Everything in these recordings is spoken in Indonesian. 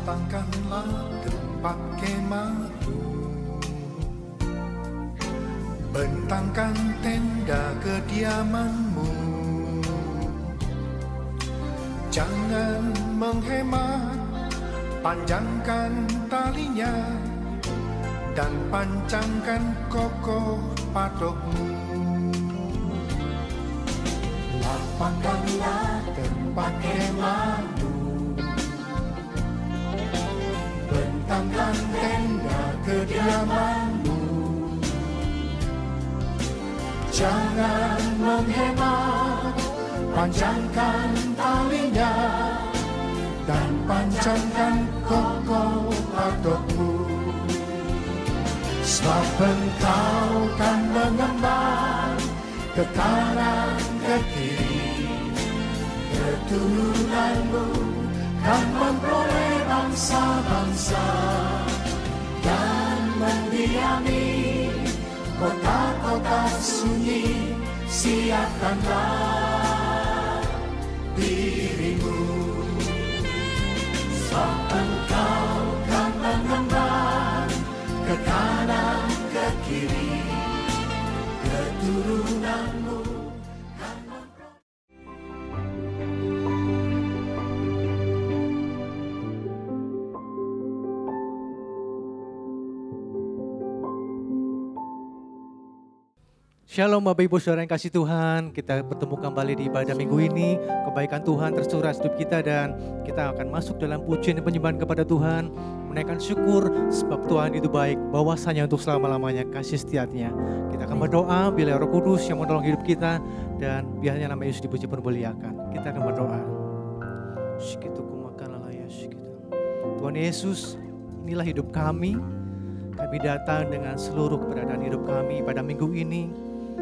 Lapangkanlah tempat kemahmu, bentangkan tenda kediamanmu. Jangan menghemat, panjangkan talinya dan pancangkan kokoh patokmu. Lapangkanlah tempat kemahmu, bentangkan tenda kediamanmu. Jangan menghemat, panjangkan talinya dan pancangkan kokoh patokmu. Sebab engkau kan mengembang ke kanan ke kiri, keturunanmu kan memperoleh bangsa-bangsa dan mendiami kota-kota sunyi. Siapkanlah dirimu, sebab engkau kan mengembang ke kanan ke kiri, keturunanmu kan memperoleh. Shalom Bapak Ibu Saudara yang kasih Tuhan, kita bertemu kembali di ibadah minggu ini. Kebaikan Tuhan tercurah hidup kita dan kita akan masuk dalam pujian dan penyembahan kepada Tuhan. Menaikkan syukur sebab Tuhan itu baik, bahwasanya untuk selama-lamanya kasih setianya. Kita akan berdoa bila Roh Kudus yang menolong hidup kita dan biarnya nama Yesus dipuji permuliakan. Kita akan berdoa. Tuhan Yesus, inilah hidup kami. Kami datang dengan seluruh keberadaan hidup kami pada minggu ini.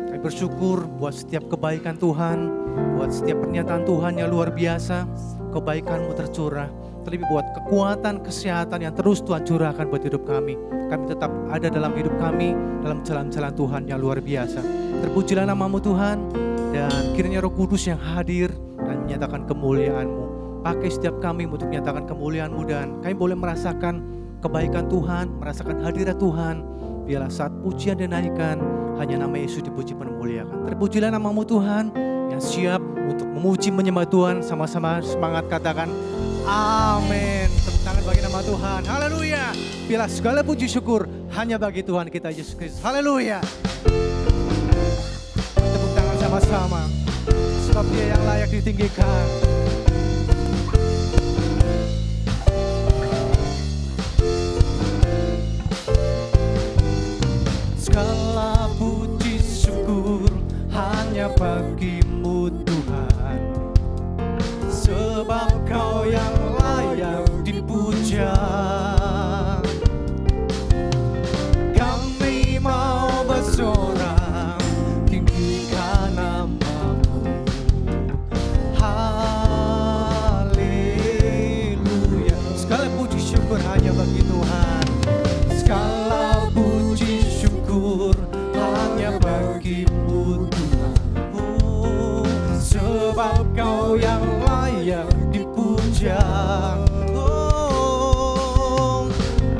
Kami bersyukur buat setiap kebaikan Tuhan, buat setiap pernyataan Tuhan yang luar biasa, kebaikan-Mu tercurah. Terlebih buat kekuatan, kesehatan yang terus Tuhan curahkan buat hidup kami. Kami tetap ada dalam hidup kami, dalam jalan-jalan Tuhan yang luar biasa. Terpujilah nama-Mu Tuhan, dan kiranya Roh Kudus yang hadir dan menyatakan kemuliaan-Mu. Pakai setiap kami untuk menyatakan kemuliaan-Mu dan kami boleh merasakan kebaikan Tuhan, merasakan hadirat Tuhan. Biarlah saat pujian dinaikkan, hanya nama Yesus dipuji pemuliakan. Terpujilah nama-Mu Tuhan yang siap untuk memuji menyembah Tuhan. Sama-sama semangat katakan amin. Tepuk tangan bagi nama Tuhan. Haleluya. Biarlah segala puji syukur hanya bagi Tuhan kita Yesus Kristus. Haleluya. Tepuk tangan sama-sama. Sebab Dia yang layak ditinggikan. Segala puji syukur hanya bagi-Mu Tuhan, sebab Kau yang layak dipuja. Kami mau bersorak tinggikan nama-Mu. Haleluya. Segala puji syukur hanya bagi Tuhan. Segala puji syukur hanya bagi-Mu Tuhan. Oh, sebab Kau yang layak dipuja. Oh,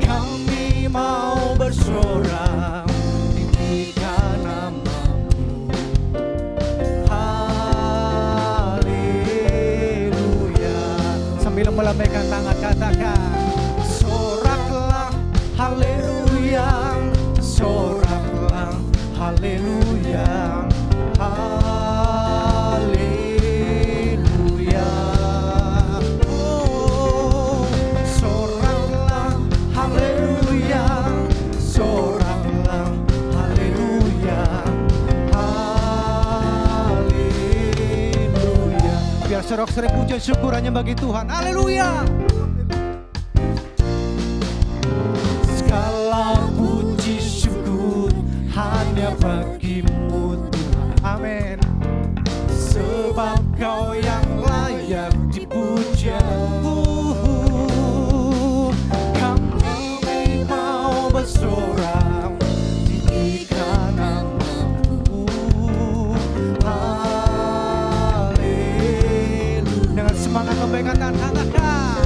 kami mau bersorak tinggikan nama-Mu. Haleluya. Sambil melambaikan tangan katakan soraklah haleluya. Soraklah haleluya. Haleluya. Oh, soraklah haleluya. Soraklah haleluya. Haleluya. Biar sorak-sorai pujian syukur hanya bagi Tuhan. Haleluya. Segala puji syukur hanya bagi-Mu Tuhan. Amin. Sebab Kau yang layak dipuja. Kami mau bersorak tinggikan nama-Mu. Haleluya. Dengan semangat kebaikan dan katakan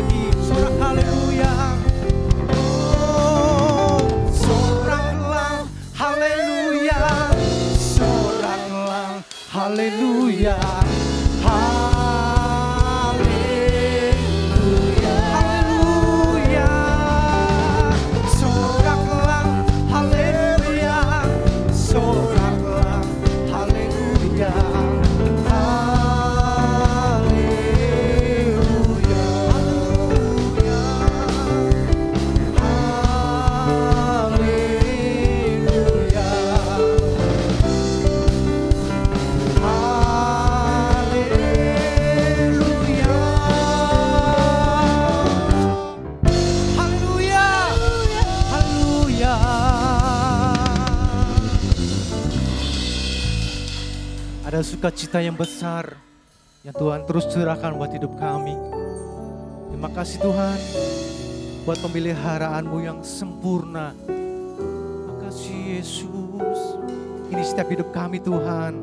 lagi, sorak haleluya. Oh, soraklah haleluya, soraklah haleluya. Haleluya, haleluya. Soraklah haleluya, soraklah haleluya. Haleluya, haleluya. Haleluya. Haleluya. Haleluya. Ada sukacita yang besar yang Tuhan terus curahkan buat hidup kami. Terima kasih Tuhan buat pemeliharaanmu yang sempurna. Terima kasih Yesus. Ini setiap hidup kami Tuhan.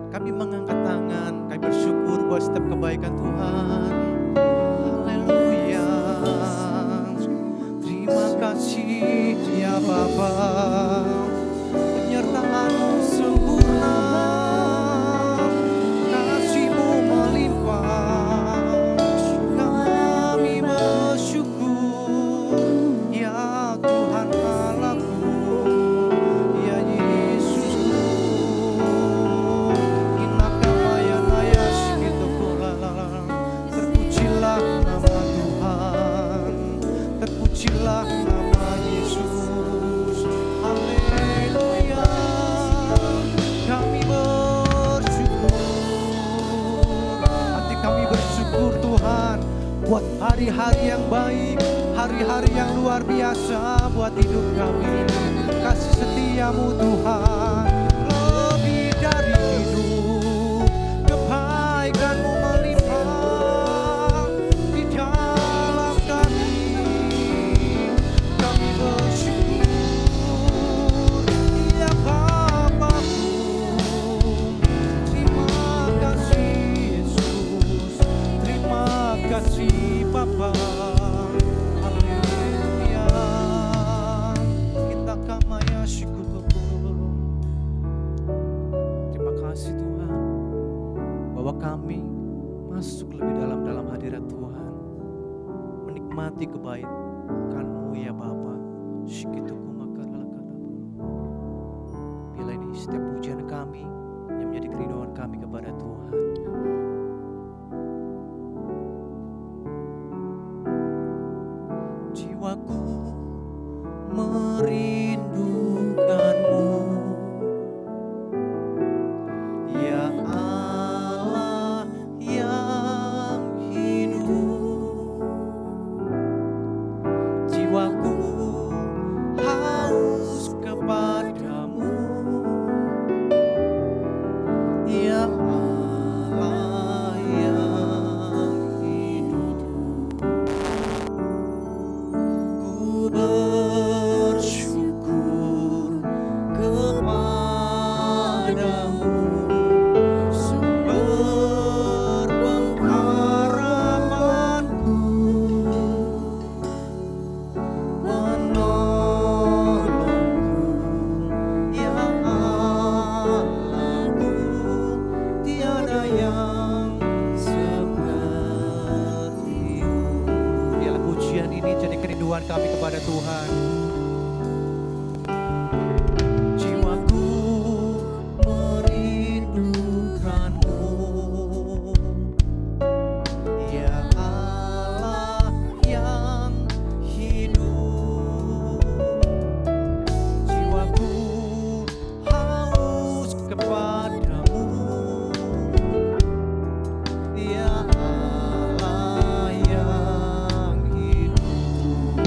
Kami mengangkat tangan, kami bersyukur buat setiap kebaikan Tuhan. Haleluya. Terima kasih ya Bapa. Penyertaan-Mu sempurna. Kasih-Mu melimpah. Kami bersyukur ya Tuhan Allahku. Ya Yesusku. Inakamaya-naya sikitokolala. Terpujilah nama Tuhan. Terpujilah nama Yesus. Haleluya. Kami bersyukur. Hati kami bersyukur Tuhan buat hari-hari yang baik, hari-hari yang luar biasa buat hidup kami. Kasih setiamu Tuhan lebih dari hidup, kebaikan-Mu melimpah di dalam kami. Kami bersyukur ya Bapa-Ku. Terima kasih Yesus, terima kasih Bapa. Haleluya. Kita kamaya syukur. Terima kasih Tuhan bahwa kami masuk lebih dalam hadirat Tuhan, menikmati kebaikan-Mu ya Bapa. Shikituku makaralakadabu. Bila ini setiap pujian kami yang menjadi kerinduan kami kepada Tuhan. Jiwaku merindukan-Mu, ya Allah yang hidup. Jiwaku haus kepadamu, ya Allah yang hidup. Ku bersyukur kepadamu, sumber pengharapanku, menolongku, ya Allahku, tiada yang seperti-Mu. Biarlah pujian ini jadi kerinduan kami kepada Tuhan. Jiwaku merindukan-Mu, ya Allah yang hidup. Jiwaku haus kepadamu, ya Allah yang hidup.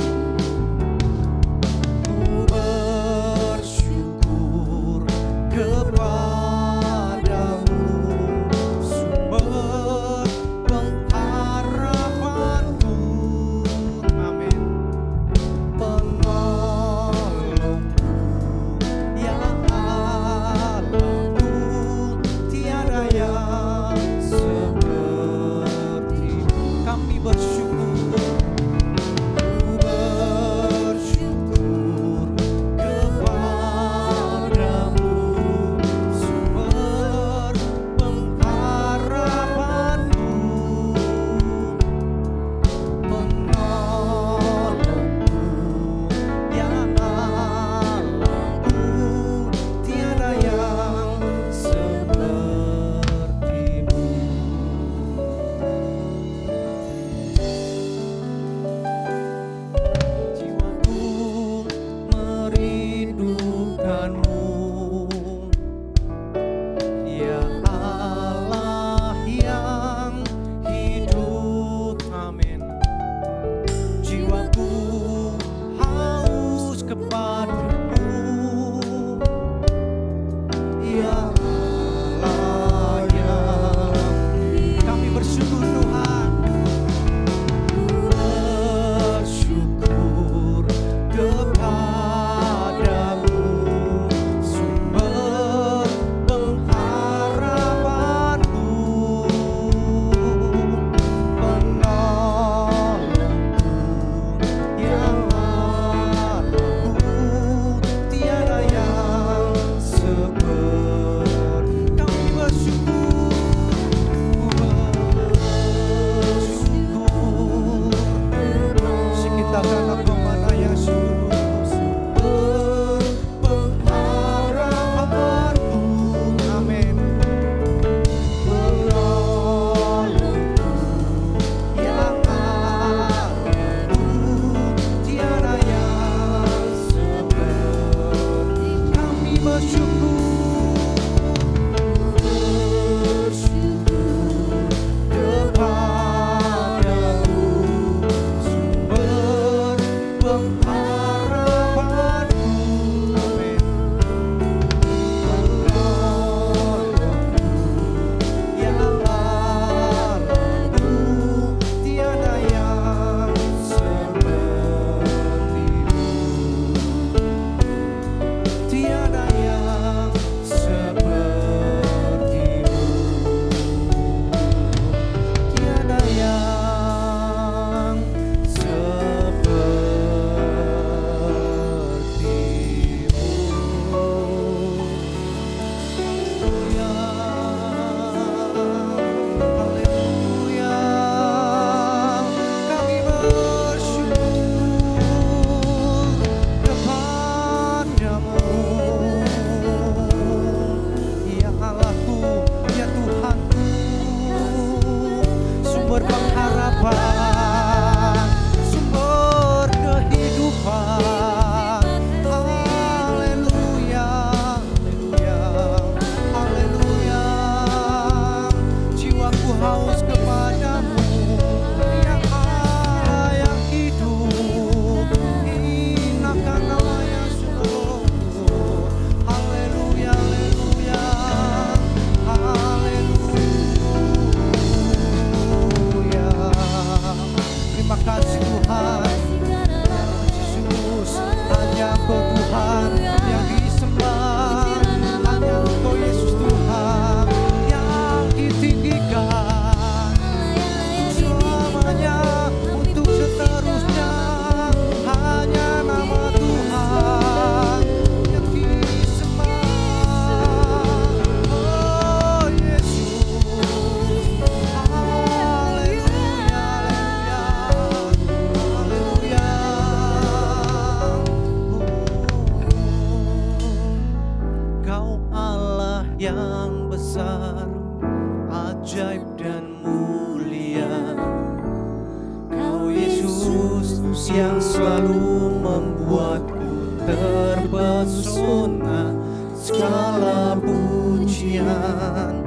Yesus yang selalu membuatku terpesona. Segala pujian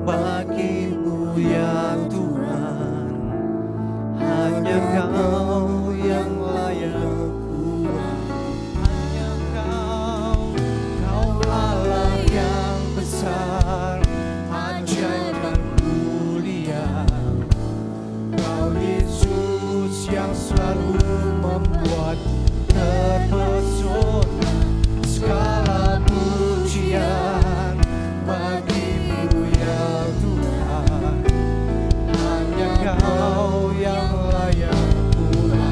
bagi-Mu ya Tuhan. Hanya Kau yang layak puji. Hanya Kau Allah yang besar, ajaib dan mulia. Kau Yesus yang selalu membuat terpesona. Segala pujian bagi-Mu ya Tuhan. Hanya Kau yang layak puji.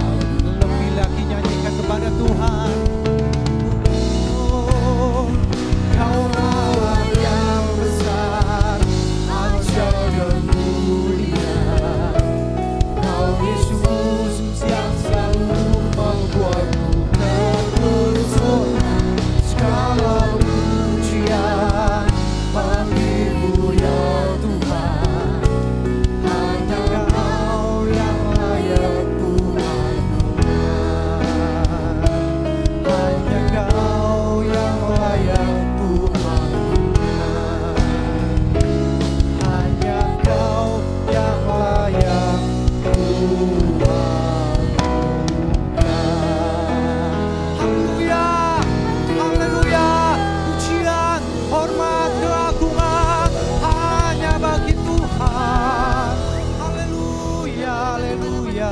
Lebih lagi nyanyikan kepada Tuhan. Oh, Kau Allah yang besar, ajaib dan mulia. Kau Yesus yang selalu membuatku terpesona. Segala pujian bagi-Mu ya Tuhan. Hanya Kau yang layak puji. Hanya Kau yang layak puji. Hanya Kau yang layak Haleluya, haleluya. Pujian, hormat, keagungan hanya bagi Tuhan. Haleluya, haleluya.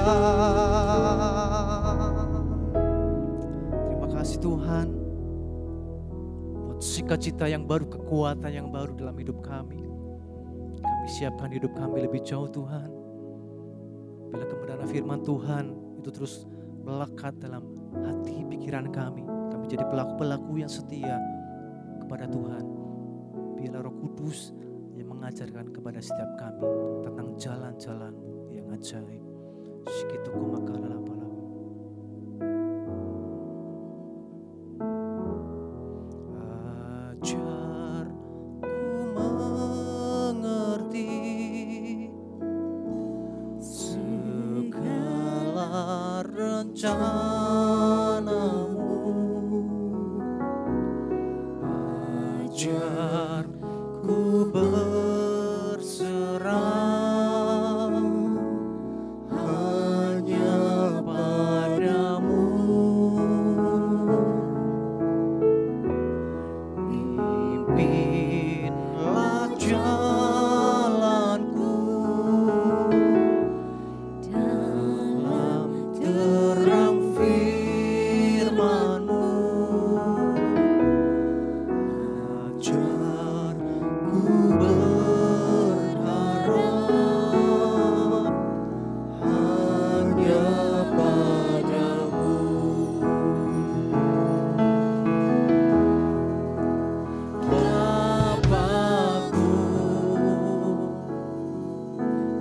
Terima kasih Tuhan buat sukacita yang baru, kekuatan yang baru dalam hidup kami. Kami siapkan hidup kami lebih jauh Tuhan. Bila kebenaran firman Tuhan itu terus melekat dalam hati pikiran kami jadi pelaku-pelaku yang setia kepada Tuhan. Biarlah Roh Kudus yang mengajarkan kepada setiap kami tentang jalan-jalan-Mu yang ajaib. Segitu kumakala palau. Ajar ku mengerti segala rencana-Mu. Ajar ku berserah hanya padamu. Pimpinlah jalanku dalam terang firman-Mu. Ajar ku berharap hanya padamu. Bapakku,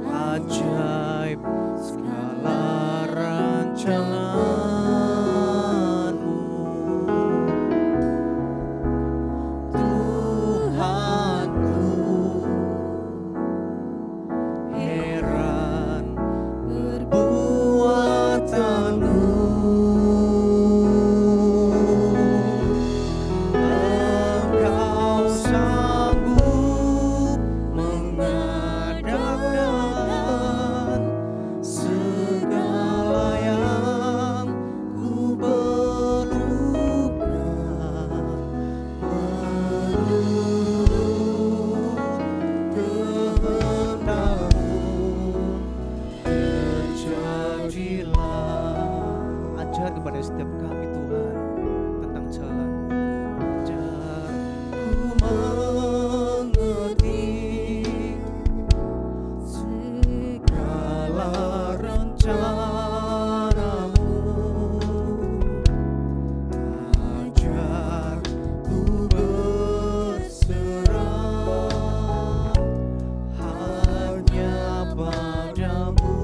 ajaib segala rancangan-Mu. Tuhanku, heran perbuatan-Mu. Engkau sanggup mengadakan segala yang ku perlukan. Menurut kehendak-Mu terjadilah. Ajar kepada setiap kami Tuhan tentang jalan. Ajar ku mengerti segala rencana-Mu. Ajar ku berserah hanya padamu.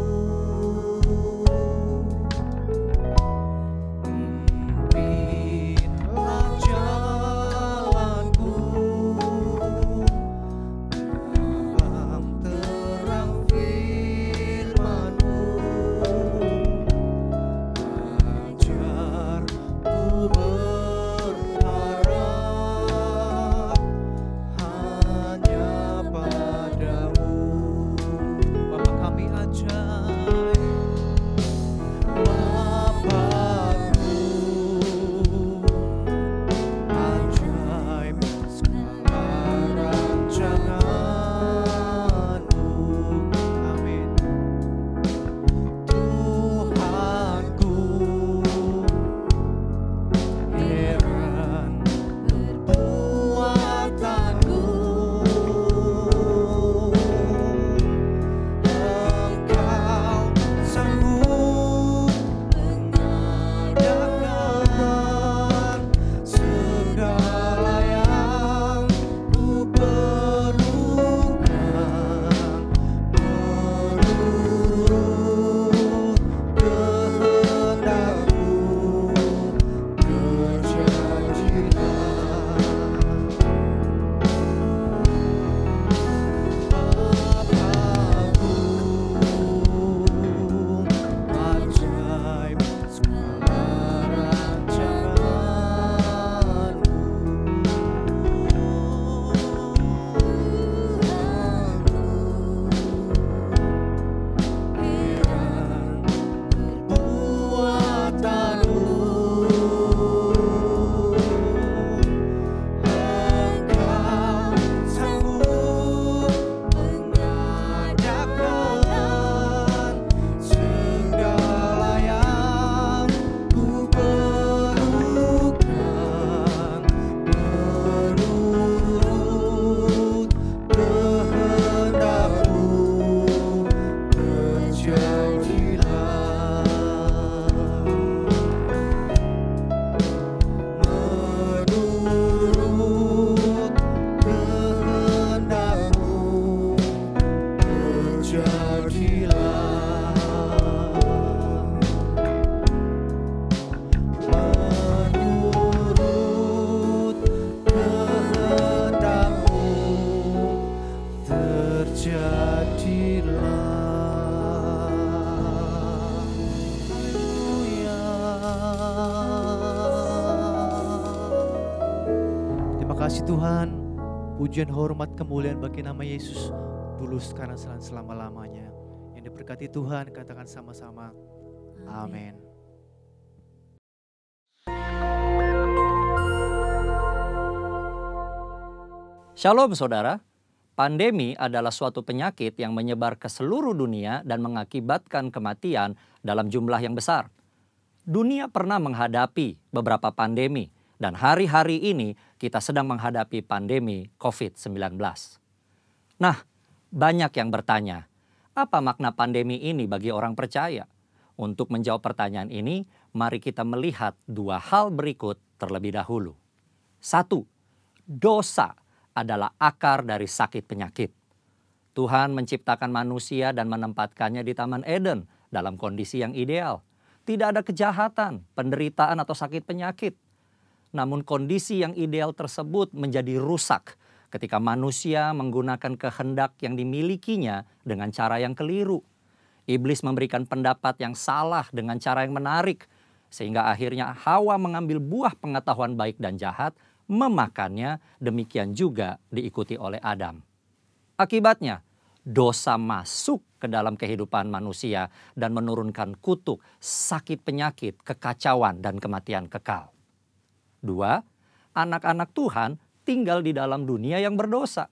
kasih Tuhan, pujian, hormat, kemuliaan bagi nama Yesus dulu, sekarang, selama-lamanya. Yang diberkati Tuhan, katakan sama-sama. Amin. Shalom saudara, pandemi adalah suatu penyakit yang menyebar ke seluruh dunia dan mengakibatkan kematian dalam jumlah yang besar. Dunia pernah menghadapi beberapa pandemi dan hari-hari ini kita sedang menghadapi pandemi COVID-19. Nah, banyak yang bertanya, apa makna pandemi ini bagi orang percaya? Untuk menjawab pertanyaan ini, mari kita melihat dua hal berikut terlebih dahulu. 1. Dosa adalah akar dari sakit penyakit. Tuhan menciptakan manusia dan menempatkannya di Taman Eden dalam kondisi yang ideal. Tidak ada kejahatan, penderitaan atau sakit penyakit. Namun kondisi yang ideal tersebut menjadi rusak ketika manusia menggunakan kehendak yang dimilikinya dengan cara yang keliru. Iblis memberikan pendapat yang salah dengan cara yang menarik, sehingga akhirnya Hawa mengambil buah pengetahuan baik dan jahat, memakannya, demikian juga diikuti oleh Adam. Akibatnya, dosa masuk ke dalam kehidupan manusia dan menurunkan kutuk, sakit penyakit, kekacauan, dan kematian kekal. 2. Anak-anak Tuhan tinggal di dalam dunia yang berdosa.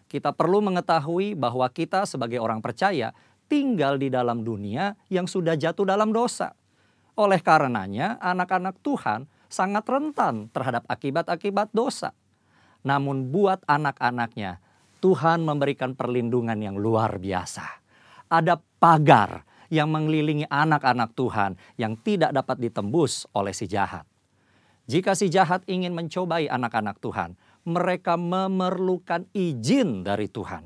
Kita perlu mengetahui bahwa kita sebagai orang percaya tinggal di dalam dunia yang sudah jatuh dalam dosa. Oleh karenanya, anak-anak Tuhan sangat rentan terhadap akibat-akibat dosa. Namun buat anak-anaknya, Tuhan memberikan perlindungan yang luar biasa. Ada pagar yang mengelilingi anak-anak Tuhan yang tidak dapat ditembus oleh si jahat. Jika si jahat ingin mencobai anak-anak Tuhan, mereka memerlukan izin dari Tuhan.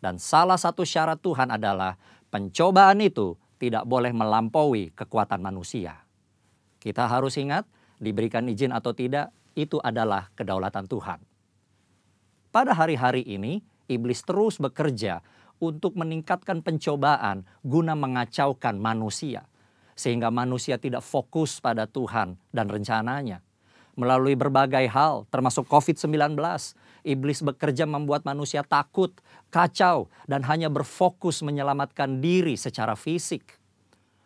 Dan salah satu syarat Tuhan adalah pencobaan itu tidak boleh melampaui kekuatan manusia. Kita harus ingat, diberikan izin atau tidak, itu adalah kedaulatan Tuhan. Pada hari-hari ini, iblis terus bekerja untuk meningkatkan pencobaan guna mengacaukan manusia. Sehingga manusia tidak fokus pada Tuhan dan rencananya. Melalui berbagai hal, termasuk COVID-19, iblis bekerja membuat manusia takut, kacau, dan hanya berfokus menyelamatkan diri secara fisik.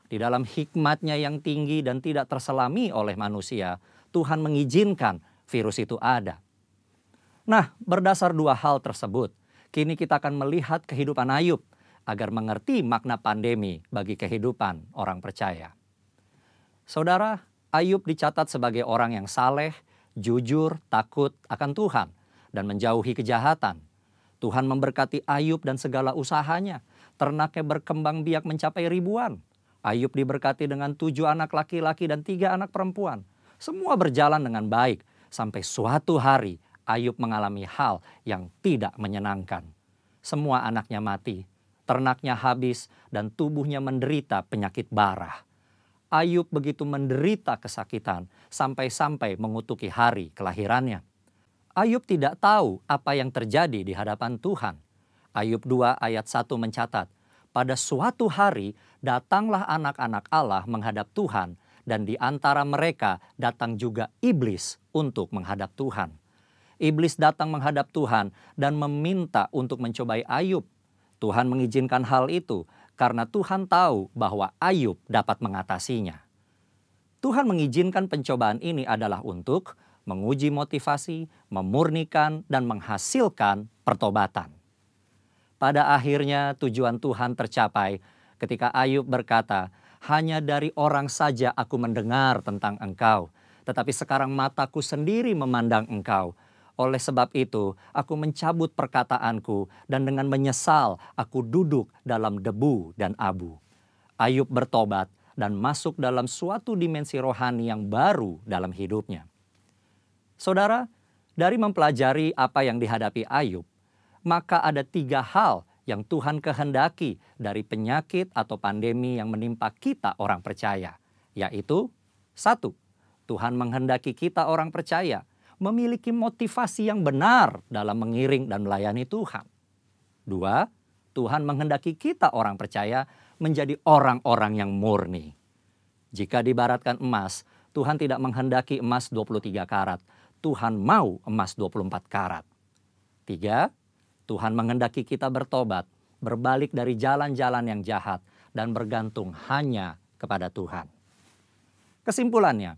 Di dalam hikmatnya yang tinggi dan tidak terselami oleh manusia, Tuhan mengizinkan virus itu ada. Nah, berdasar dua hal tersebut, kini kita akan melihat kehidupan Ayub agar mengerti makna pandemi bagi kehidupan orang percaya. Saudara, Ayub dicatat sebagai orang yang saleh, jujur, takut akan Tuhan, dan menjauhi kejahatan. Tuhan memberkati Ayub dan segala usahanya. Ternaknya berkembang biak mencapai ribuan. Ayub diberkati dengan 7 anak laki-laki dan 3 anak perempuan. Semua berjalan dengan baik, sampai suatu hari Ayub mengalami hal yang tidak menyenangkan. Semua anaknya mati, ternaknya habis, dan tubuhnya menderita penyakit bara. Ayub begitu menderita kesakitan sampai-sampai mengutuki hari kelahirannya. Ayub tidak tahu apa yang terjadi di hadapan Tuhan. Ayub 2 ayat 1 mencatat, pada suatu hari datanglah anak-anak Allah menghadap Tuhan, dan di antara mereka datang juga iblis untuk menghadap Tuhan. Iblis datang menghadap Tuhan dan meminta untuk mencobai Ayub. Tuhan mengizinkan hal itu karena Tuhan tahu bahwa Ayub dapat mengatasinya. Tuhan mengizinkan pencobaan ini adalah untuk menguji motivasi, memurnikan, dan menghasilkan pertobatan. Pada akhirnya tujuan Tuhan tercapai ketika Ayub berkata, hanya dari orang saja aku mendengar tentang engkau, tetapi sekarang mataku sendiri memandang engkau. Oleh sebab itu, aku mencabut perkataanku dan dengan menyesal aku duduk dalam debu dan abu. Ayub bertobat dan masuk dalam suatu dimensi rohani yang baru dalam hidupnya. Saudara, dari mempelajari apa yang dihadapi Ayub, maka ada 3 hal yang Tuhan kehendaki dari penyakit atau pandemi yang menimpa kita orang percaya. Yaitu, 1. Tuhan menghendaki kita orang percaya memiliki motivasi yang benar dalam mengiring dan melayani Tuhan. 2. Tuhan menghendaki kita orang percaya menjadi orang-orang yang murni. Jika diibaratkan emas, Tuhan tidak menghendaki emas 23 karat. Tuhan mau emas 24 karat. 3, Tuhan menghendaki kita bertobat, berbalik dari jalan-jalan yang jahat, dan bergantung hanya kepada Tuhan. Kesimpulannya,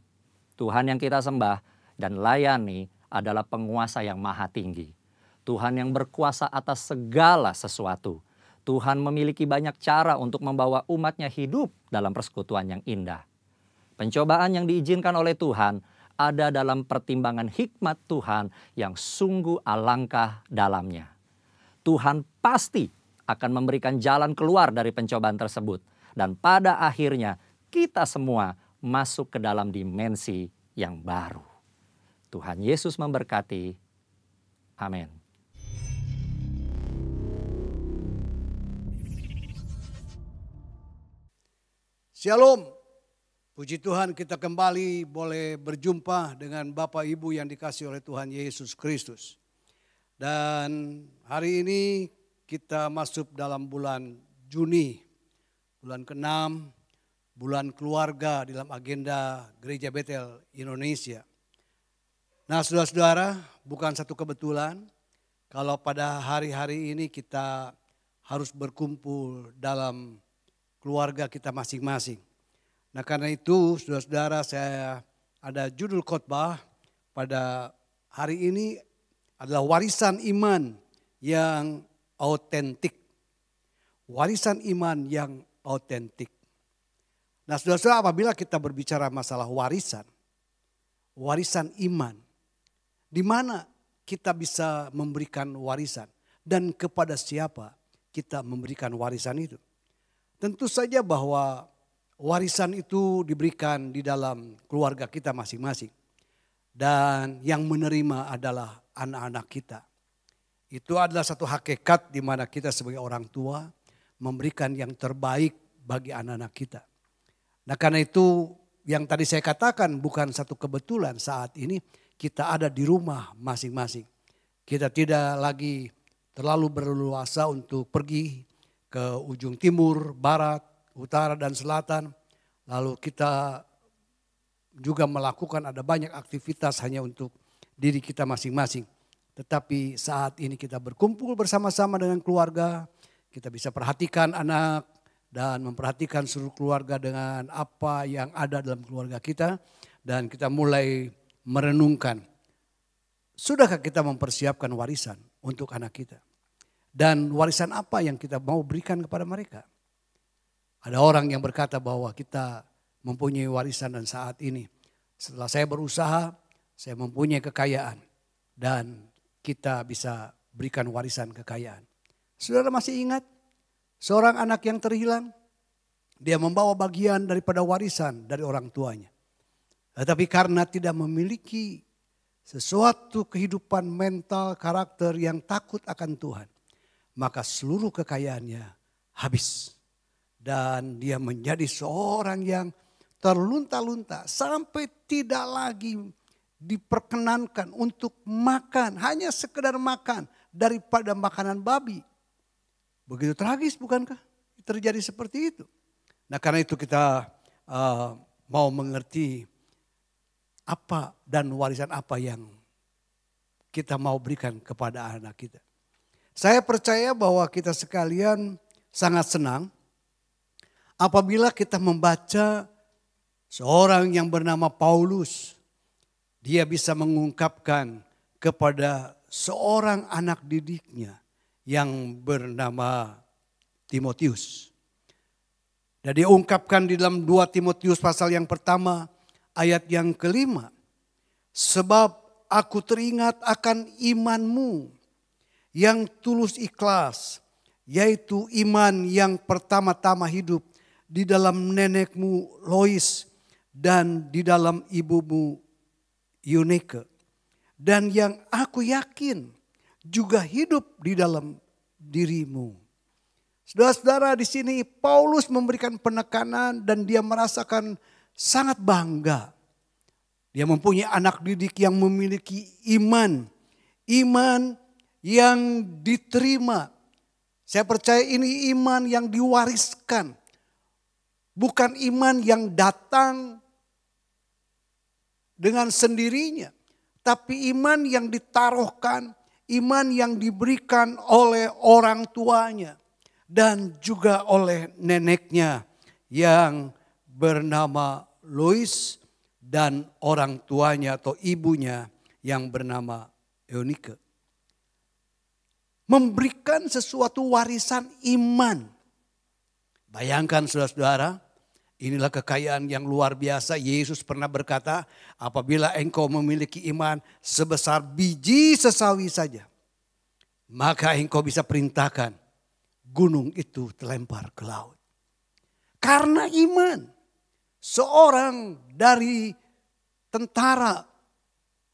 Tuhan yang kita sembah dan layani adalah penguasa yang maha tinggi. Tuhan yang berkuasa atas segala sesuatu. Tuhan memiliki banyak cara untuk membawa umatnya hidup dalam persekutuan yang indah. Pencobaan yang diizinkan oleh Tuhan ada dalam pertimbangan hikmat Tuhan yang sungguh alangkah dalamnya. Tuhan pasti akan memberikan jalan keluar dari pencobaan tersebut. Dan pada akhirnya kita semua masuk ke dalam dimensi yang baru. Tuhan Yesus memberkati. Amin. Shalom. Puji Tuhan, kita kembali boleh berjumpa dengan Bapak Ibu yang dikasihi oleh Tuhan Yesus Kristus. Dan hari ini kita masuk dalam bulan Juni, bulan ke-6, bulan keluarga dalam agenda Gereja Betel Indonesia. Nah, saudara-saudara, bukan satu kebetulan kalau pada hari-hari ini kita harus berkumpul dalam keluarga kita masing-masing. Nah, karena itu saudara-saudara, saya ada judul khotbah pada hari ini adalah warisan iman yang autentik. Warisan iman yang autentik. Nah, saudara-saudara, apabila kita berbicara masalah warisan iman, di mana kita bisa memberikan warisan dan kepada siapa kita memberikan warisan itu? Tentu saja bahwa warisan itu diberikan di dalam keluarga kita masing-masing. Dan yang menerima adalah anak-anak kita. Itu adalah satu hakikat di mana kita sebagai orang tua memberikan yang terbaik bagi anak-anak kita. Nah, karena itu yang tadi saya katakan bukan satu kebetulan saat ini kita ada di rumah masing-masing. Kita tidak lagi terlalu berleluasa untuk pergi ke ujung timur, barat, utara dan selatan. Lalu kita juga melakukan ada banyak aktivitas hanya untuk diri kita masing-masing. Tetapi saat ini kita berkumpul bersama-sama dengan keluarga. Kita bisa perhatikan anak dan memperhatikan seluruh keluarga dengan apa yang ada dalam keluarga kita. Dan kita mulai merenungkan, sudahkah kita mempersiapkan warisan untuk anak kita? Dan warisan apa yang kita mau berikan kepada mereka? Ada orang yang berkata bahwa kita mempunyai warisan dan saat ini setelah saya berusaha, saya mempunyai kekayaan dan kita bisa berikan warisan kekayaan. Saudara masih ingat seorang anak yang terhilang? Dia membawa bagian daripada warisan dari orang tuanya. Tetapi karena tidak memiliki sesuatu kehidupan mental, karakter yang takut akan Tuhan, maka seluruh kekayaannya habis. Dan dia menjadi seorang yang terlunta-lunta sampai tidak lagi diperkenankan untuk makan. Hanya sekedar makan daripada makanan babi. Begitu tragis bukankah terjadi seperti itu? Nah, karena itu kita mau mengerti apa dan warisan apa yang kita mau berikan kepada anak kita. Saya percaya bahwa kita sekalian sangat senang apabila kita membaca seorang yang bernama Paulus. Dia bisa mengungkapkan kepada seorang anak didiknya yang bernama Timotius. Dan dia ungkapkan di dalam 2 Timotius pasal yang pertama ayat yang ke-5. Sebab aku teringat akan imanmu yang tulus ikhlas, yaitu iman yang pertama-tama hidup di dalam nenekmu Lois dan di dalam ibumu Eunike. Dan yang aku yakin juga hidup di dalam dirimu. Saudara-saudara, di sini Paulus memberikan penekanan dan dia merasakan sangat bangga. Dia mempunyai anak didik yang memiliki iman. Iman yang diterima. Saya percaya ini iman yang diwariskan. Bukan iman yang datang dengan sendirinya. tapi iman yang ditaruhkan, iman yang diberikan oleh orang tuanya dan juga oleh neneknya yang bernama Lois dan orang tuanya atau ibunya yang bernama Eunike. Memberikan sesuatu warisan iman. Bayangkan saudara-saudara, inilah kekayaan yang luar biasa. Yesus pernah berkata, apabila engkau memiliki iman sebesar biji sesawi saja, maka engkau bisa perintahkan gunung itu terlempar ke laut. Karena iman, seorang dari tentara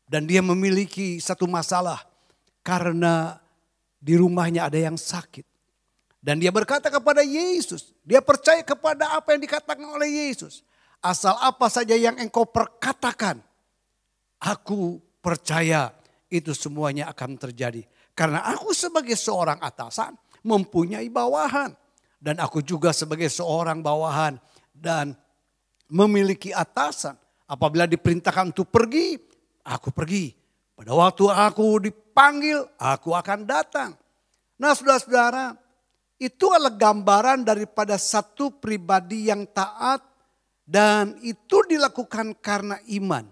dan dia memiliki satu masalah karena di rumahnya ada yang sakit. Dan dia berkata kepada Yesus, dia percaya kepada apa yang dikatakan oleh Yesus. Asal apa saja yang engkau perkatakan, aku percaya itu semuanya akan terjadi. Karena aku sebagai seorang atasan mempunyai bawahan. Dan aku juga sebagai seorang bawahan dan memiliki atasan. Apabila diperintahkan untuk pergi, aku pergi. Pada waktu aku dipanggil, aku akan datang. Nah saudara-saudara, itu adalah gambaran daripada satu pribadi yang taat dan itu dilakukan karena iman.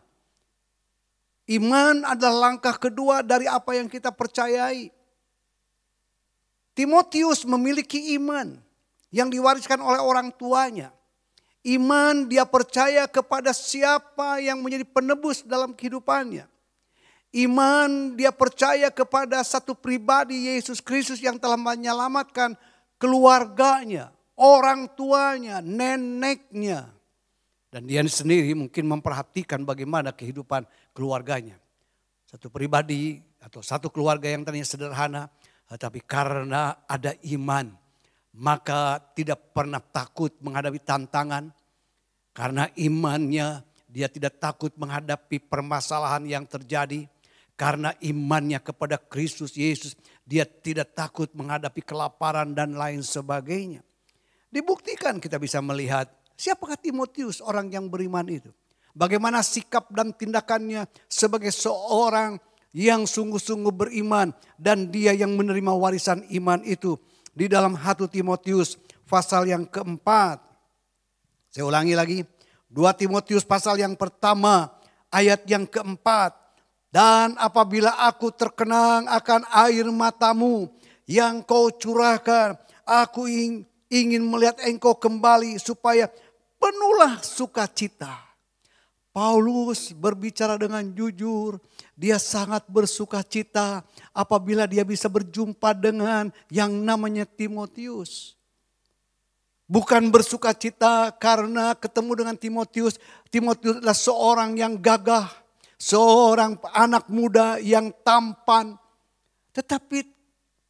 Iman adalah langkah kedua dari apa yang kita percayai. Timotius memiliki iman yang diwariskan oleh orang tuanya. Iman dia percaya kepada siapa yang menjadi penebus dalam kehidupannya. Iman dia percaya kepada satu pribadi Yesus Kristus yang telah menyelamatkan keluarganya, orang tuanya, neneknya. Dan dia sendiri mungkin memperhatikan bagaimana kehidupan keluarganya. Satu pribadi atau satu keluarga yang tadinya sederhana, tetapi karena ada iman, maka tidak pernah takut menghadapi tantangan. Karena imannya dia tidak takut menghadapi permasalahan yang terjadi. Karena imannya kepada Kristus Yesus, dia tidak takut menghadapi kelaparan dan lain sebagainya. Dibuktikan kita bisa melihat siapakah Timotius, orang yang beriman itu. Bagaimana sikap dan tindakannya sebagai seorang yang sungguh-sungguh beriman. Dan dia yang menerima warisan iman itu. Di dalam 1 Timotius pasal yang keempat. Saya ulangi lagi. 2 Timotius pasal yang pertama ayat yang keempat. Dan apabila aku terkenang akan air matamu yang kau curahkan, aku ingin melihat engkau kembali supaya penuhlah sukacita. Paulus berbicara dengan jujur, dia sangat bersukacita apabila dia bisa berjumpa dengan yang namanya Timotius. Bukan bersukacita karena ketemu dengan Timotius. Timotius adalah seorang yang gagah. Seorang anak muda yang tampan. Tetapi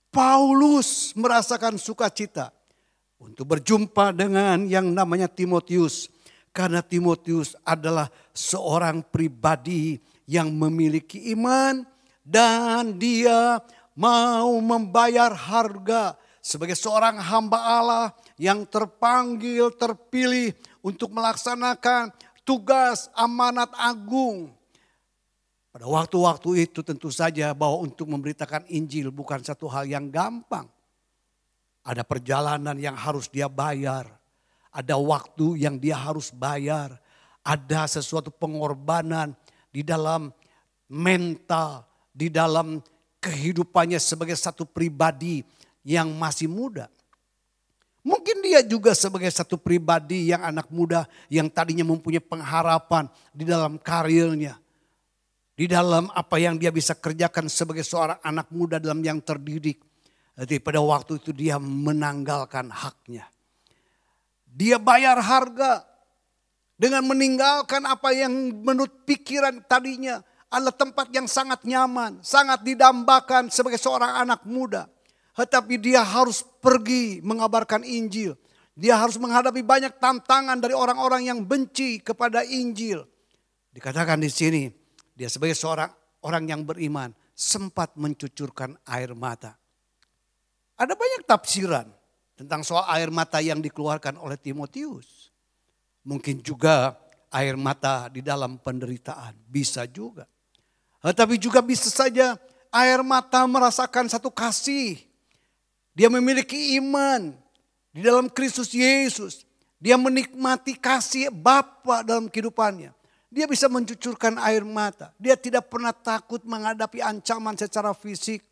Paulus merasakan sukacita untuk berjumpa dengan yang namanya Timotius. Karena Timotius adalah seorang pribadi yang memiliki iman. Dan dia mau membayar harga sebagai seorang hamba Allah yang terpanggil, terpilih untuk melaksanakan tugas amanat agung. Pada waktu-waktu itu tentu saja bahwa untuk memberitakan Injil bukan satu hal yang gampang. Ada perjalanan yang harus dia bayar. Ada waktu yang dia harus bayar. Ada sesuatu pengorbanan di dalam mental, di dalam kehidupannya sebagai satu pribadi yang masih muda. Mungkin dia juga sebagai satu pribadi yang anak muda yang tadinya mempunyai pengharapan di dalam karirnya. Di dalam apa yang dia bisa kerjakan sebagai seorang anak muda dalam yang terdidik. Jadi pada waktu itu dia menanggalkan haknya. Dia bayar harga dengan meninggalkan apa yang menurut pikiran tadinya adalah tempat yang sangat nyaman. Sangat didambakan sebagai seorang anak muda. Tetapi dia harus pergi mengabarkan Injil. Dia harus menghadapi banyak tantangan dari orang-orang yang benci kepada Injil. Dikatakan di sini. Dia sebagai seorang orang yang beriman sempat mencucurkan air mata. Ada banyak tafsiran tentang soal air mata yang dikeluarkan oleh Timotius. Mungkin juga air mata di dalam penderitaan, bisa juga. Tetapi juga bisa saja air mata merasakan satu kasih. Dia memiliki iman di dalam Kristus Yesus. Dia menikmati kasih Bapa dalam kehidupannya. Dia bisa mencucurkan air mata. Dia tidak pernah takut menghadapi ancaman secara fisik.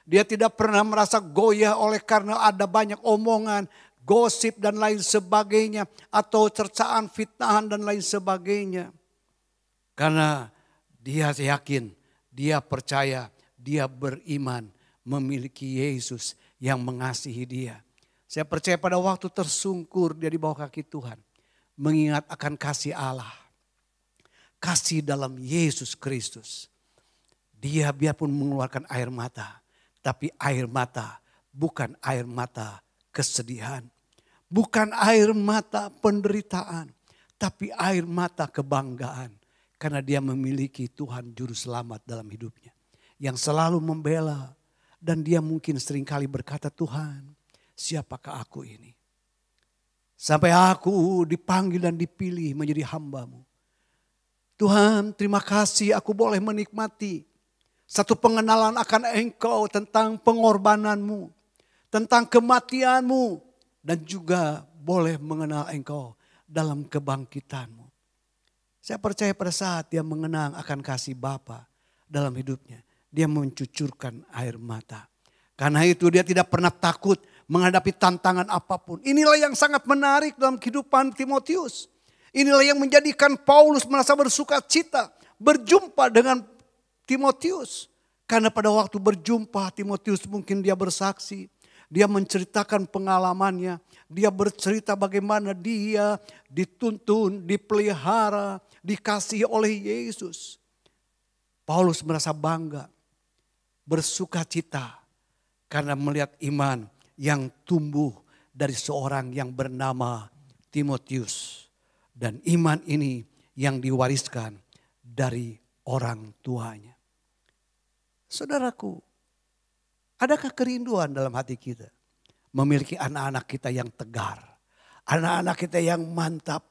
Dia tidak pernah merasa goyah oleh karena ada banyak omongan, gosip dan lain sebagainya. Atau cercaan, fitnahan dan lain sebagainya. Karena dia yakin, dia percaya, dia beriman memiliki Yesus yang mengasihi dia. Saya percaya pada waktu tersungkur dia di bawah kaki Tuhan. Mengingat akan kasih Allah. Kasih dalam Yesus Kristus. Dia biarpun mengeluarkan air mata. Tapi air mata bukan air mata kesedihan. Bukan air mata penderitaan. Tapi air mata kebanggaan. Karena dia memiliki Tuhan Juru Selamat dalam hidupnya. Yang selalu membela. Dan dia mungkin seringkali berkata, Tuhan, siapakah aku ini? Sampai aku dipanggil dan dipilih menjadi hamba-Mu. Tuhan, terima kasih aku boleh menikmati satu pengenalan akan Engkau tentang pengorbanan-Mu, tentang kematian-Mu, dan juga boleh mengenal Engkau dalam kebangkitan-Mu. Saya percaya pada saat dia mengenang akan kasih Bapa dalam hidupnya, dia mencucurkan air mata. Karena itu dia tidak pernah takut menghadapi tantangan apapun. Inilah yang sangat menarik dalam kehidupan Timotius. Inilah yang menjadikan Paulus merasa bersuka cita berjumpa dengan Timotius. Karena pada waktu berjumpa Timotius mungkin dia bersaksi. Dia menceritakan pengalamannya. Dia bercerita bagaimana dia dituntun, dipelihara, dikasihi oleh Yesus. Paulus merasa bangga, bersuka cita karena melihat iman yang tumbuh dari seorang yang bernama Timotius. Dan iman ini yang diwariskan dari orang tuanya. Saudaraku, adakah kerinduan dalam hati kita memiliki anak-anak kita yang tegar, anak-anak kita yang mantap,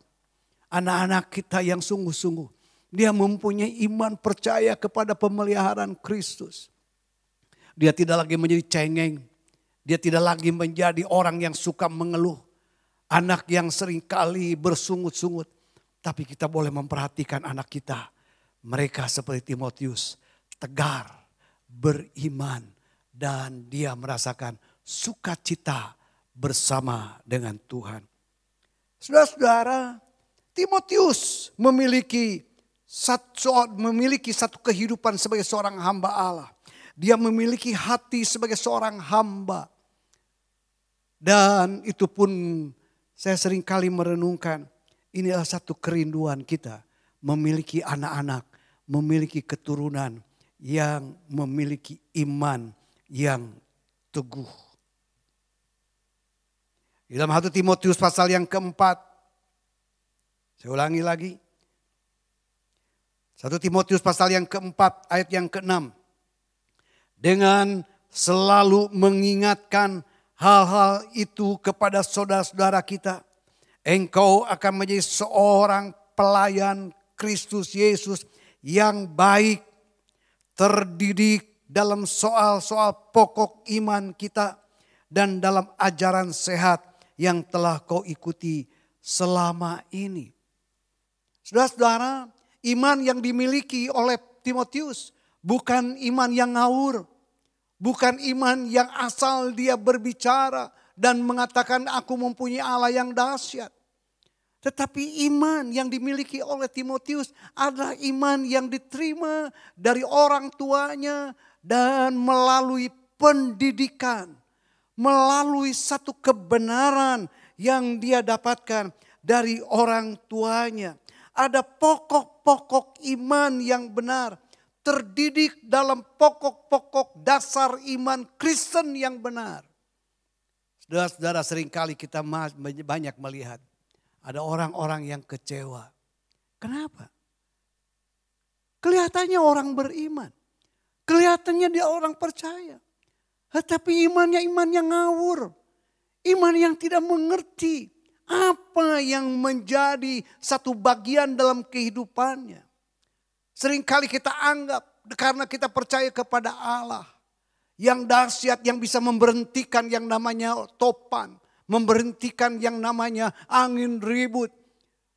anak-anak kita yang sungguh-sungguh. Dia mempunyai iman percaya kepada pemeliharaan Kristus. Dia tidak lagi menjadi cengeng, dia tidak lagi menjadi orang yang suka mengeluh. Anak yang seringkali bersungut-sungut. Tapi kita boleh memperhatikan anak kita. Mereka seperti Timotius. Tegar, beriman. Dan dia merasakan sukacita bersama dengan Tuhan. Saudara-saudara, Timotius memiliki satu kehidupan sebagai seorang hamba Allah. Dia memiliki hati sebagai seorang hamba. Dan itu pun saya sering kali merenungkan, inilah satu kerinduan kita memiliki anak-anak, memiliki keturunan yang memiliki iman yang teguh. Di dalam 1 Timotius pasal yang keempat, saya ulangi lagi. 1 Timotius pasal yang keempat ayat yang keenam. Dengan selalu mengingatkan hal-hal itu kepada saudara-saudara kita. Engkau akan menjadi seorang pelayan Kristus Yesus yang baik. Terdidik dalam soal-soal pokok iman kita. Dan dalam ajaran sehat yang telah kau ikuti selama ini. Saudara-saudara, iman yang dimiliki oleh Timotius bukan iman yang ngawur. Bukan iman yang asal dia berbicara dan mengatakan aku mempunyai Allah yang dahsyat. Tetapi iman yang dimiliki oleh Timotius adalah iman yang diterima dari orang tuanya dan melalui pendidikan. Melalui satu kebenaran yang dia dapatkan dari orang tuanya. Ada pokok-pokok iman yang benar. Terdidik dalam pokok-pokok dasar iman Kristen yang benar. Saudara-saudara, seringkali kita banyak melihat ada orang-orang yang kecewa. Kenapa? Kelihatannya orang beriman. Kelihatannya dia orang percaya. Tetapi imannya iman yang ngawur. Iman yang tidak mengerti apa yang menjadi satu bagian dalam kehidupannya. Seringkali kita anggap karena kita percaya kepada Allah yang dahsyat, yang bisa memberhentikan yang namanya topan, memberhentikan yang namanya angin ribut,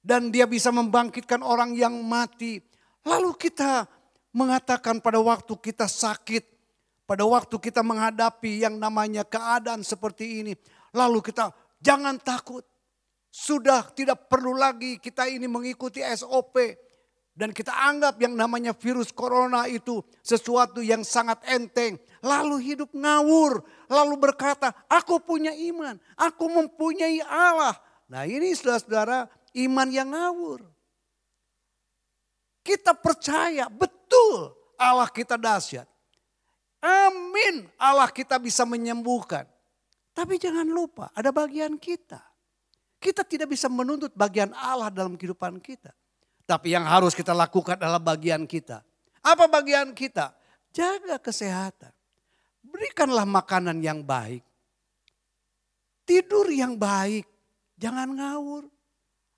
dan dia bisa membangkitkan orang yang mati. Lalu kita mengatakan pada waktu kita sakit, pada waktu kita menghadapi yang namanya keadaan seperti ini, lalu kita jangan takut. Sudah tidak perlu lagi kita ini mengikuti SOP. Dan kita anggap yang namanya virus corona itu sesuatu yang sangat enteng. Lalu hidup ngawur. Lalu berkata, aku punya iman. Aku mempunyai Allah. Nah ini saudara-saudara, iman yang ngawur. Kita percaya betul Allah kita dahsyat. Amin, Allah kita bisa menyembuhkan. Tapi jangan lupa ada bagian kita. Kita tidak bisa menuntut bagian Allah dalam kehidupan kita. Tapi yang harus kita lakukan adalah bagian kita. Apa bagian kita? Jaga kesehatan. Berikanlah makanan yang baik. Tidur yang baik. Jangan ngawur.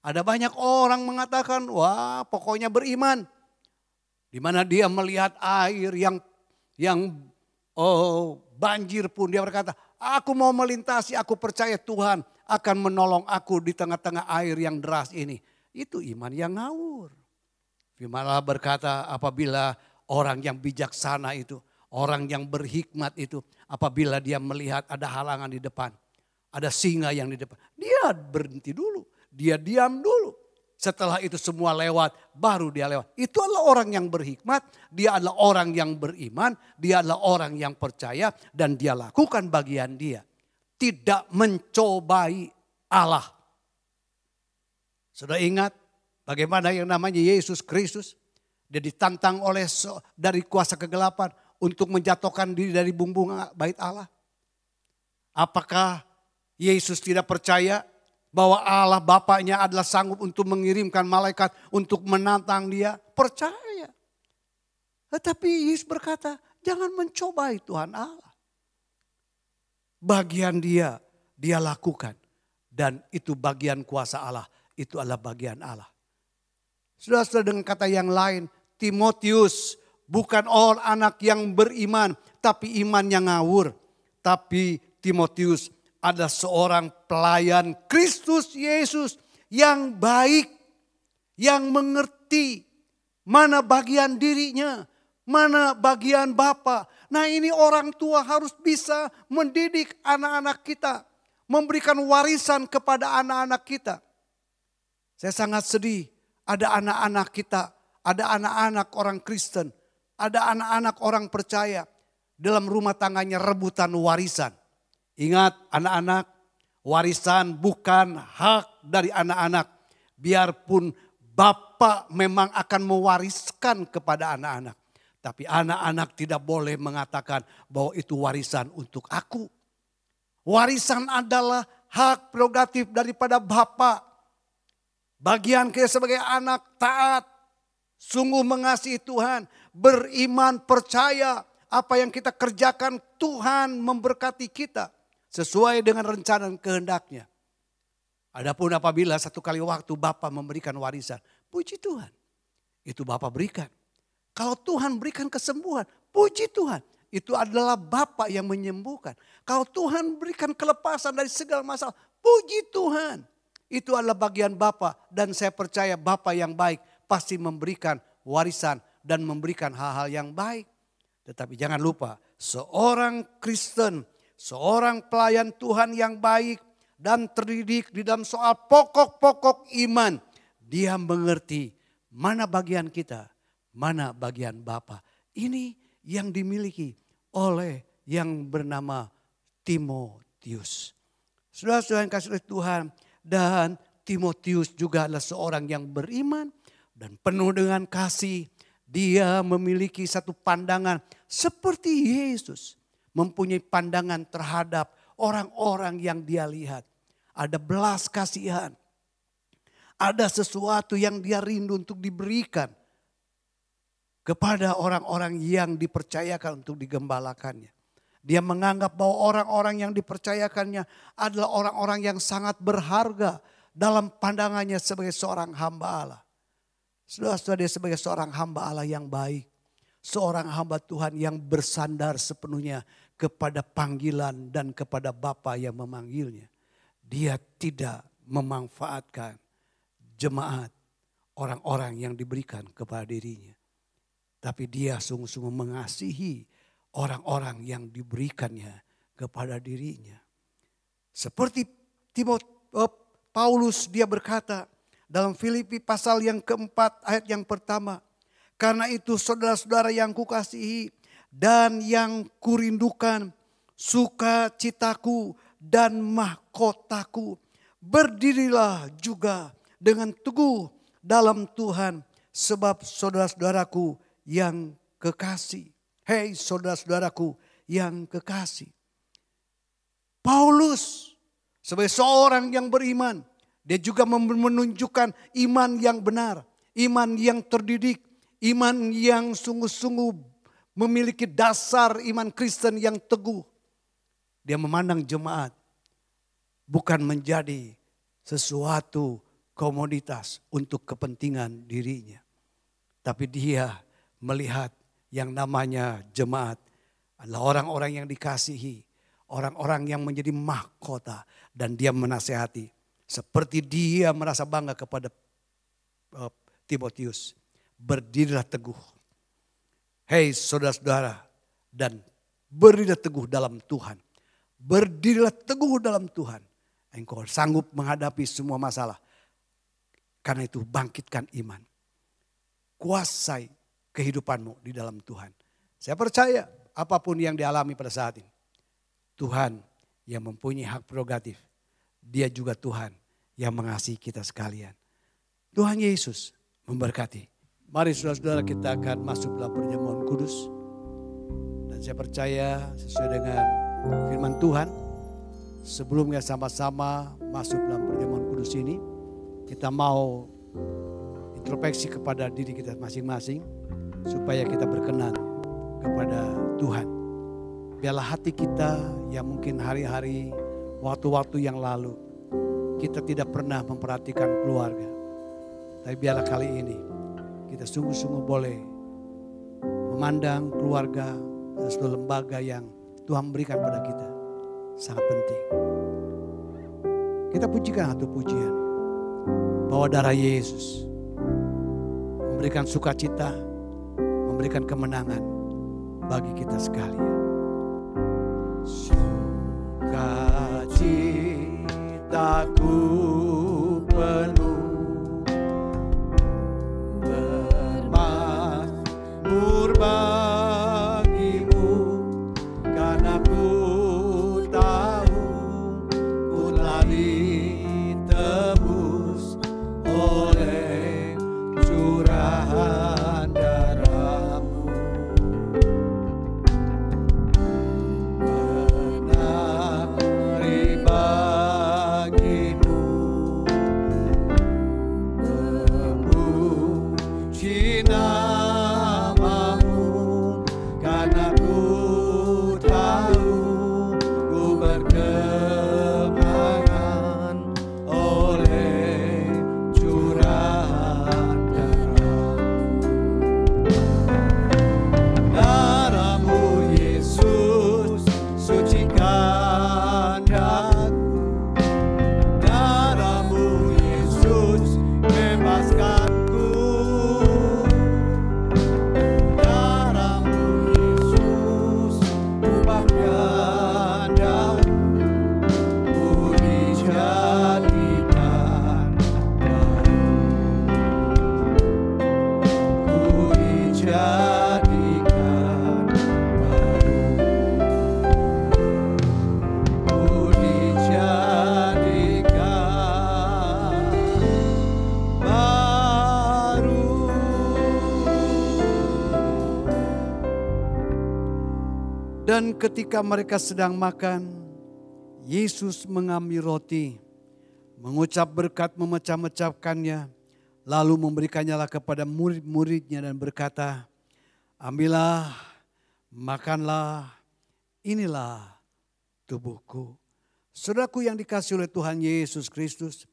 Ada banyak orang mengatakan, wah pokoknya beriman. Di mana dia melihat air yang banjir pun dia berkata, aku mau melintasi, aku percaya Tuhan akan menolong aku di tengah-tengah air yang deras ini. Itu iman yang ngawur. Firman Allah berkata apabila orang yang bijaksana itu, orang yang berhikmat itu, apabila dia melihat ada halangan di depan, ada singa yang di depan, dia berhenti dulu, dia diam dulu. Setelah itu semua lewat, baru dia lewat. Itu adalah orang yang berhikmat, dia adalah orang yang beriman, dia adalah orang yang percaya dan dia lakukan bagian dia. Tidak mencobai Allah. Sudah ingat bagaimana yang namanya Yesus Kristus. Dia ditantang oleh dari kuasa kegelapan untuk menjatuhkan diri dari bumbung bait Allah. Apakah Yesus tidak percaya bahwa Allah Bapaknya adalah sanggup untuk mengirimkan malaikat untuk menantang dia? Percaya. Tetapi Yesus berkata, jangan mencobai Tuhan Allah. Bagian dia lakukan. Dan itu bagian kuasa Allah. Itu adalah bagian Allah. Saudara-saudara, dengan kata yang lain, Timotius bukan orang anak yang beriman, tapi iman yang ngawur. Tapi Timotius adalah seorang pelayan Kristus Yesus yang baik, yang mengerti mana bagian dirinya, mana bagian Bapa. Nah ini orang tua harus bisa mendidik anak-anak kita, memberikan warisan kepada anak-anak kita. Saya sangat sedih, ada anak-anak kita, ada anak-anak orang Kristen, ada anak-anak orang percaya dalam rumah tangganya rebutan warisan. Ingat anak-anak, warisan bukan hak dari anak-anak. Biarpun Bapa memang akan mewariskan kepada anak-anak. Tapi anak-anak tidak boleh mengatakan bahwa itu warisan untuk aku. Warisan adalah hak prerogatif daripada Bapa. Bagian kita sebagai anak taat, sungguh mengasihi Tuhan, beriman, percaya apa yang kita kerjakan Tuhan memberkati kita sesuai dengan rencana dan kehendaknya. Adapun apabila satu kali waktu Bapa memberikan warisan, puji Tuhan, itu Bapa berikan. Kalau Tuhan berikan kesembuhan, puji Tuhan, itu adalah Bapa yang menyembuhkan. Kalau Tuhan berikan kelepasan dari segala masalah, puji Tuhan. Itu adalah bagian Bapa dan saya percaya Bapa yang baik pasti memberikan warisan dan memberikan hal-hal yang baik. Tetapi jangan lupa seorang Kristen, seorang pelayan Tuhan yang baik dan terdidik di dalam soal pokok-pokok iman. Dia mengerti mana bagian kita, mana bagian Bapa. Ini yang dimiliki oleh yang bernama Timotius. Saudara-saudara yang kasih oleh Tuhan, dan Timotius juga adalah seorang yang beriman dan penuh dengan kasih. Dia memiliki satu pandangan seperti Yesus. Mempunyai pandangan terhadap orang-orang yang dia lihat. Ada belas kasihan. Ada sesuatu yang dia rindu untuk diberikan kepada orang-orang yang dipercayakan untuk digembalakannya. Dia menganggap bahwa orang-orang yang dipercayakannya adalah orang-orang yang sangat berharga dalam pandangannya sebagai seorang hamba Allah. Saudara-saudara, dia sebagai seorang hamba Allah yang baik. seorang hamba Tuhan yang bersandar sepenuhnya kepada panggilan dan kepada Bapa yang memanggilnya. Dia tidak memanfaatkan jemaat, orang-orang yang diberikan kepada dirinya. Tapi dia sungguh-sungguh mengasihi orang-orang yang diberikannya kepada dirinya. Seperti Paulus, dia berkata dalam Filipi pasal yang keempat ayat yang pertama. Karena itu saudara-saudara yang kukasihi dan yang kurindukan, sukacitaku dan mahkotaku, berdirilah juga dengan teguh dalam Tuhan, sebab saudara-saudaraku yang kekasih. Hei saudara-saudaraku yang kekasih. Paulus sebagai seorang yang beriman, dia juga menunjukkan iman yang benar, iman yang terdidik, iman yang sungguh-sungguh memiliki dasar iman Kristen yang teguh. Dia memandang jemaat bukan menjadi sesuatu komoditas untuk kepentingan dirinya. Tapi dia melihat yang namanya jemaat adalah orang-orang yang dikasihi, orang-orang yang menjadi mahkota, dan dia menasehati. Seperti dia merasa bangga kepada Timotius. Berdirilah teguh. Hei saudara-saudara, dan berdirilah teguh dalam Tuhan. Berdirilah teguh dalam Tuhan. Engkau sanggup menghadapi semua masalah. Karena itu bangkitkan iman. Kuasai kehidupanmu di dalam Tuhan. Saya percaya apapun yang dialami pada saat ini, Tuhan yang mempunyai hak prerogatif. Dia juga Tuhan yang mengasihi kita sekalian. Tuhan Yesus memberkati. Mari saudara-saudara, kita akan masuk dalam perjamuan kudus. Dan saya percaya sesuai dengan firman Tuhan, sebelumnya sama-sama masuk dalam perjamuan kudus ini, kita mau introspeksi kepada diri kita masing-masing supaya kita berkenan kepada Tuhan. Biarlah hati kita yang mungkin hari-hari, waktu-waktu yang lalu kita tidak pernah memperhatikan keluarga. Tapi biarlah kali ini kita sungguh-sungguh boleh memandang keluarga sesuatu lembaga yang Tuhan berikan pada kita. Sangat penting. Kita pujikan satu pujian bahwa darah Yesus memberikan sukacita, memberikan kemenangan bagi kita sekalian. Sukacitaku penuh, bermakmur bagimu, karena ku tahu ku telah ditebus oleh curahan darah-Mu. Menari bagimu, memuji nama-Mu, karena ku tahu ku berkemenangan oleh curahan darah-Mu. Yesus, sucikan aku. Darah-Mu Yesus, bebaskanku. Darah-Mu Yesus, ubahkan daku. Ku dijadikan baru. Ku dijadikan baru. Ku dijadikan baru. Dan ketika mereka sedang makan, Yesus mengambil roti, mengucap berkat, memecah-mecahkannya, lalu memberikannya kepada murid-muridnya dan berkata, ambillah, makanlah, inilah tubuhku. Saudaraku yang dikasihi oleh Tuhan Yesus Kristus,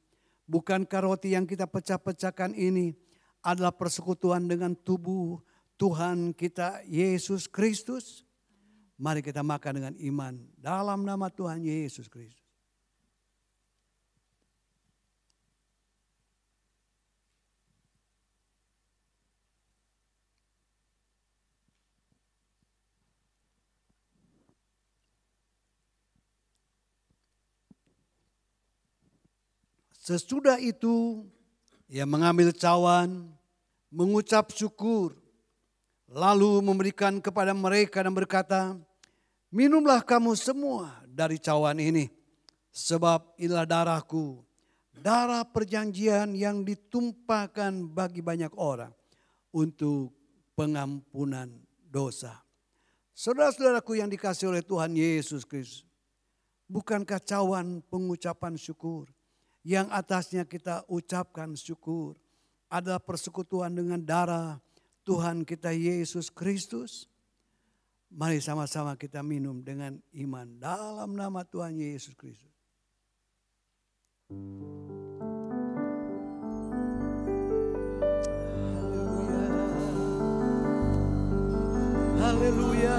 bukankah roti yang kita pecah-pecahkan ini adalah persekutuan dengan tubuh Tuhan kita Yesus Kristus. Mari kita makan dengan iman dalam nama Tuhan Yesus Kristus. Sesudah itu, ia mengambil cawan, mengucap syukur, lalu memberikan kepada mereka dan berkata, minumlah kamu semua dari cawan ini, sebab inilah darahku, darah perjanjian yang ditumpahkan bagi banyak orang untuk pengampunan dosa. Saudara-saudaraku yang dikasihi oleh Tuhan Yesus Kristus, bukankah cawan pengucapan syukur yang atasnya kita ucapkan syukur adalah persekutuan dengan darah Tuhan kita Yesus Kristus? Mari sama-sama kita minum dengan iman dalam nama Tuhan Yesus Kristus. Haleluya.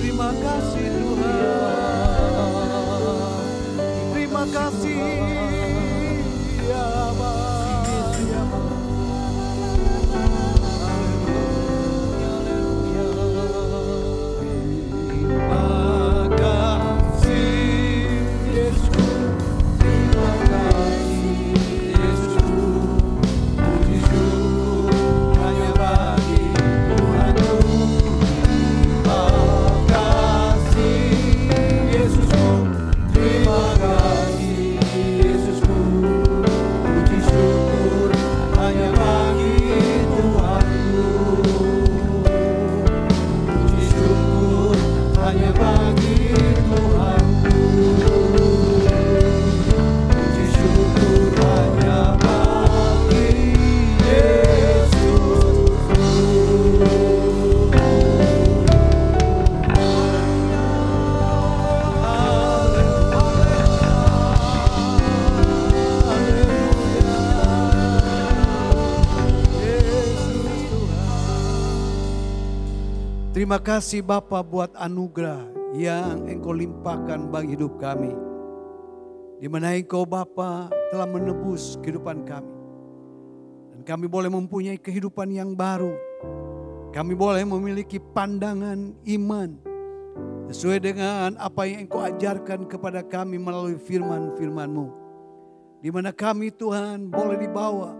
Terima kasih Tuhan. Terima kasih ya Bapa. Terima kasih Yesus. Terima kasih Yesus. Puji syukur hanya bagi Tuhanku. Terima kasih Yesusku, puji syukur hanya bagi Tuhanku. Puji syukur hanya bagi Tuhanku. Puji syukur hanya bagi Yesus. Terima kasih Bapa buat anugerah yang Engkau limpahkan bagi hidup kami. Di mana Engkau Bapa telah menebus kehidupan kami. Dan kami boleh mempunyai kehidupan yang baru. Kami boleh memiliki pandangan iman sesuai dengan apa yang Engkau ajarkan kepada kami melalui firman-firman-Mu. Di mana kami Tuhan boleh dibawa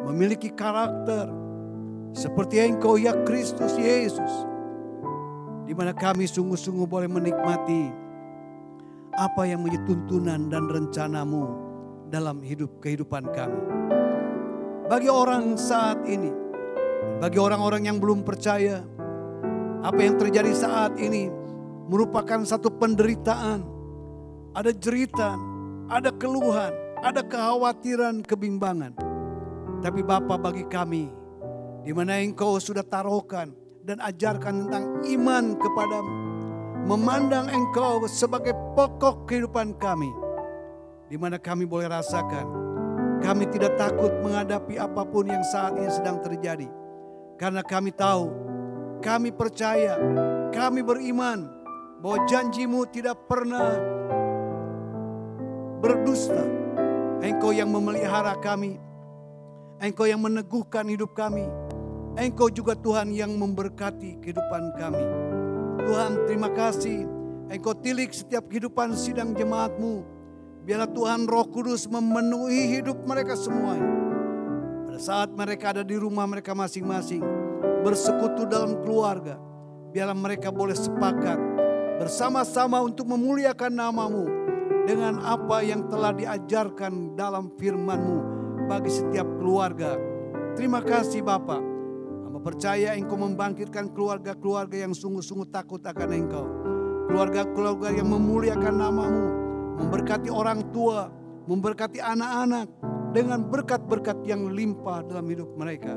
memiliki karakter seperti Engkau ya Kristus Yesus. Di mana kami sungguh-sungguh boleh menikmati apa yang menjadi tuntunan dan rencana-Mu dalam kehidupan kami. Bagi orang saat ini, bagi orang-orang yang belum percaya, apa yang terjadi saat ini merupakan satu penderitaan, ada jeritan, ada keluhan, ada kekhawatiran, kebimbangan. Tapi Bapa, bagi kami, di mana Engkau sudah taruhkan dan ajarkan tentang iman kepadamu, memandang Engkau sebagai pokok kehidupan kami, di mana kami boleh rasakan, kami tidak takut menghadapi apapun yang saat ini sedang terjadi, karena kami tahu, kami percaya, kami beriman bahwa janji-Mu tidak pernah berdusta. Engkau yang memelihara kami, Engkau yang meneguhkan hidup kami. Engkau juga Tuhan yang memberkati kehidupan kami. Tuhan, terima kasih. Engkau tilik setiap kehidupan sidang jemaat-Mu. Biarlah Tuhan Roh Kudus memenuhi hidup mereka semuanya. Pada saat mereka ada di rumah mereka masing-masing, bersekutu dalam keluarga, biarlah mereka boleh sepakat bersama-sama untuk memuliakan nama-Mu dengan apa yang telah diajarkan dalam firman-Mu bagi setiap keluarga. Terima kasih Bapa. Percaya Engkau membangkitkan keluarga-keluarga yang sungguh-sungguh takut akan Engkau. Keluarga-keluarga yang memuliakan nama-Mu. Memberkati orang tua, memberkati anak-anak dengan berkat-berkat yang limpah dalam hidup mereka.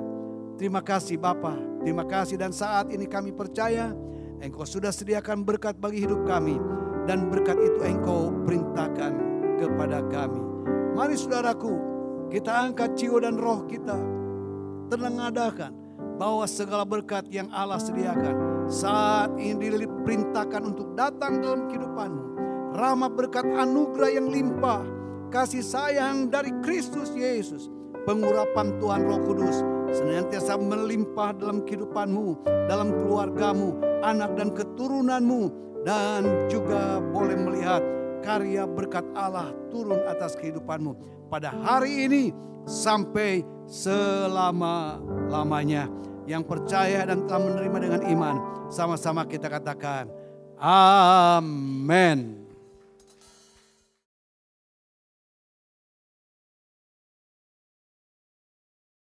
Terima kasih Bapa, terima kasih, dan saat ini kami percaya Engkau sudah sediakan berkat bagi hidup kami. dan berkat itu Engkau perintahkan kepada kami. Mari saudaraku, kita angkat jiwa dan roh kita, tenangadakan bahwa segala berkat yang Allah sediakan saat ini diperintahkan untuk datang dalam kehidupanmu. Rahmat, berkat, anugerah yang limpah, kasih sayang dari Kristus Yesus, pengurapan Tuhan Roh Kudus senantiasa melimpah dalam kehidupanmu, dalam keluargamu, anak dan keturunanmu, dan juga boleh melihat karya berkat Allah turun atas kehidupanmu pada hari ini sampai selama-lamanya. Yang percaya dan telah menerima dengan iman, sama-sama kita katakan amin.